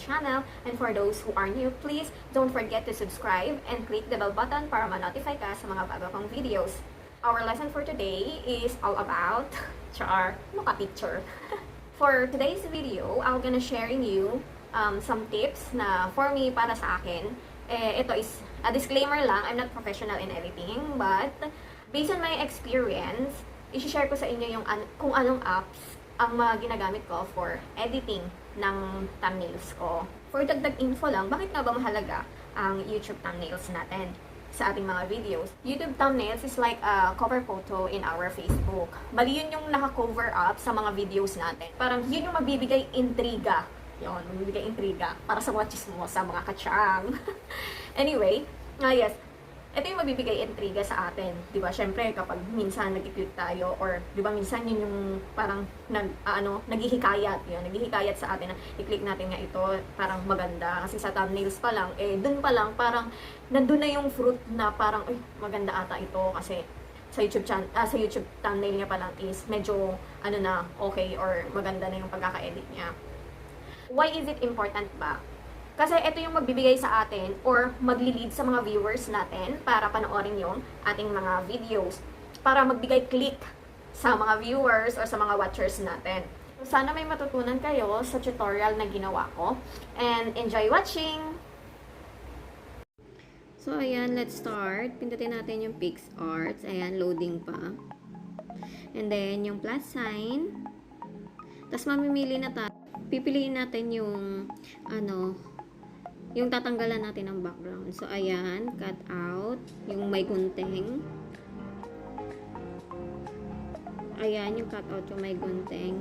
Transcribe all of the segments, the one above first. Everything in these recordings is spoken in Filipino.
channel. And for those who are new, please don't forget to subscribe and click the bell button para ma-notify ka sa mga bago kong videos. Our lesson for today is all about char, picture. For today's video, I'm gonna sharing you some tips na for me, para sa akin. Ito is a disclaimer lang, I'm not professional in editing, but based on my experience, i-share ko sa inyo yung kung anong apps ang mga ginagamit ko for editing ng thumbnails ko. For dagdag info lang, bakit nga ba mahalaga ang YouTube thumbnails natin sa ating mga videos? YouTube thumbnails is like a cover photo in our Facebook. Bali, yun yung naka-cover up sa mga videos natin. Parang yun yung mabibigay intriga. Yun, mabibigay intriga para sa watches mo, sa mga katsang. Anyway, yes, ito yung mabibigay intriga sa atin, 'di ba? Syempre kapag minsan nag-click tayo, or 'di ba minsan yun yung parang naghihikayat, yun, naghihikayat sa atin na i-click natin nga ito, parang maganda kasi sa thumbnails pa lang, dun pa lang parang nandun na yung fruit na parang maganda ata ito kasi sa YouTube thumbnail niya pa lang is medyo okay, or maganda na yung pagkaka-edit niya. Why is it important ba? Kasi ito yung magbibigay sa atin or magli-lead sa mga viewers natin para panoorin yung ating mga videos. Para magbigay click sa mga viewers or sa mga watchers natin. So, sana may matutunan kayo sa tutorial na ginawa ko. And enjoy watching! So, ayan, let's start. Pindutin natin yung PixArt. Ayan, loading pa. And then, yung plus sign. Tapos, mamimili na tayo. Pipiliin natin yung, yung tatanggalan natin ng background. So, ayan, cut out. Yung may gunting. Ayan, yung cut out yung may gunting.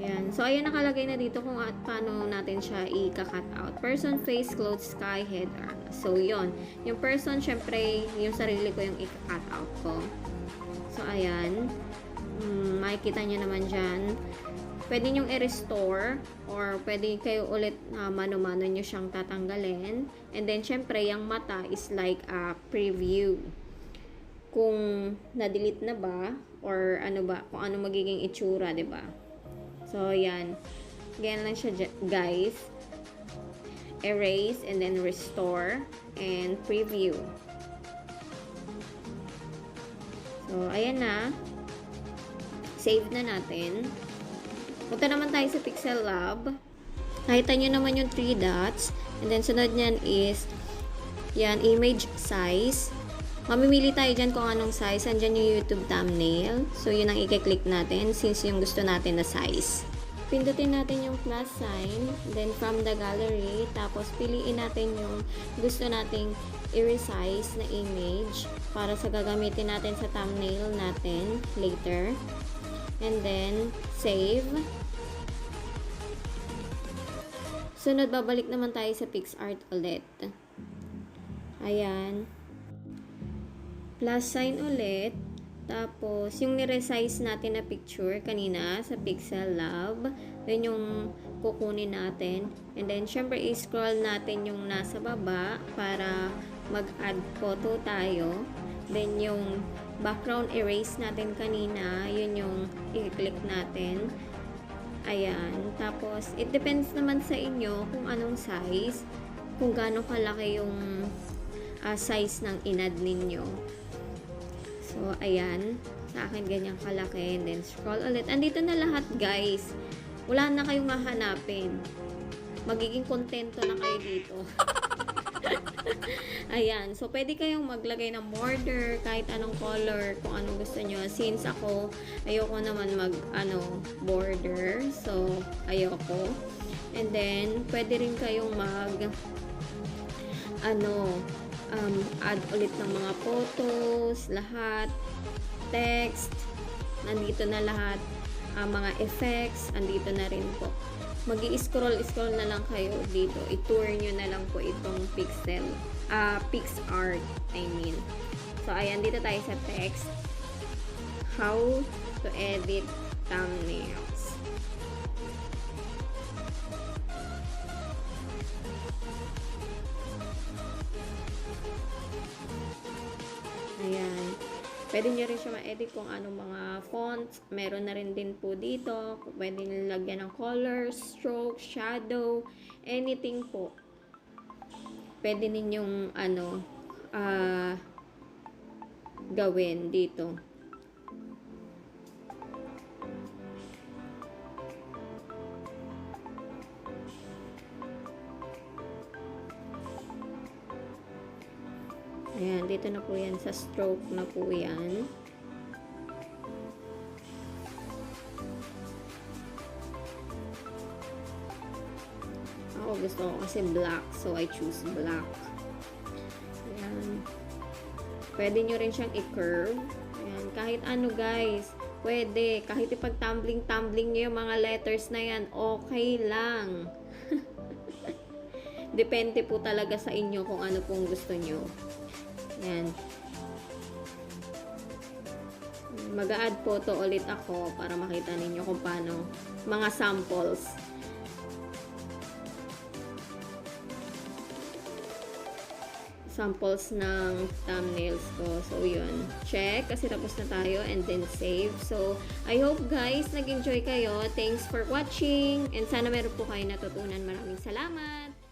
Ayan. So, ayan, nakalagay na dito kung paano natin siya i-cut out. Person, face, clothes, sky, head, arm. So, yon. Yung person, syempre, yung sarili ko yung i-cut out ko. So, ayan. Makikita nyo naman dyan. Pwede nyong i-restore or pwede kayo ulit mano-mano nyo siyang tatanggalin. And then, syempre, yung mata is like a preview. Kung na-delete na ba or kung ano magiging itsura, 'di ba? So, yan. Ganyan lang siya, guys. Erase and then restore and preview. So, ayan na. Save na natin. Punta naman tayo sa Pixel Lab. Nakita nyo naman yung 3 dots. And then, sunod nyan is, yan, image size. Mamimili tayo dyan kung anong size. Andyan yung YouTube thumbnail. So, yun ang i-click natin since yung gusto natin na size. Pindutin natin yung plus sign. Then, from the gallery. Tapos, piliin natin yung gusto nating i-resize na image para sa gagamitin natin sa thumbnail natin later. And then, save. Sunod, babalik naman tayo sa PixArt ulit. Ayan. Plus sign ulit. Tapos, yung niresize natin na picture kanina sa Pixel Lab, yun yung kukunin natin. And then, syempre, i-scroll natin yung nasa baba para mag-add photo tayo. Then, yung background erase natin kanina, yun yung i-click natin. Ayan. Tapos, it depends naman sa inyo kung anong size, kung gaano kalaki yung size ng inad ninyo. So, ayan. Sa akin, ganyan kalaki. And then, scroll ulit. Andito na lahat, guys. Wala na kayong hahanapin. Magiging kontento na kayo dito. Ayan. So, pwede kayong maglagay ng border, kahit anong color, kung anong gusto nyo. Since ako, ayoko naman border. So, ayoko. And then, pwede rin kayong add ulit ng mga photos, lahat, text, nandito na lahat, mga effects, andito na rin po. Magi-scroll na lang kayo dito. I-tour nyo na lang po itong PixArt, So, ayan, dito tayo sa text. How to edit thumbnails. Ayan. Pwede nyo rin siya ma-edit kung anong mga fonts. Meron na rin din po dito. Pwede nyo lagyan ng color, stroke, shadow, anything po. Pwede ninyong gawin dito. Ayan, dito na po yan. Sa stroke na po yan. Ako gusto ko kasi black. So, I choose black. Ayan. Pwede nyo rin siyang i-curve. Ayan. Kahit ano guys. Pwede. Kahit ipag-tumbling-tumbling nyo yung mga letters na yan. Okay lang. Depende po talaga sa inyo kung ano pong gusto nyo. Yan. Mag-a-add photo ulit ako para makita ninyo kung paano mga samples. Samples ng thumbnails ko. So, yun. Check. Kasi tapos na tayo. And then save. So, I hope guys nag-enjoy kayo. Thanks for watching. And sana meron po kayo natutunan. Maraming salamat.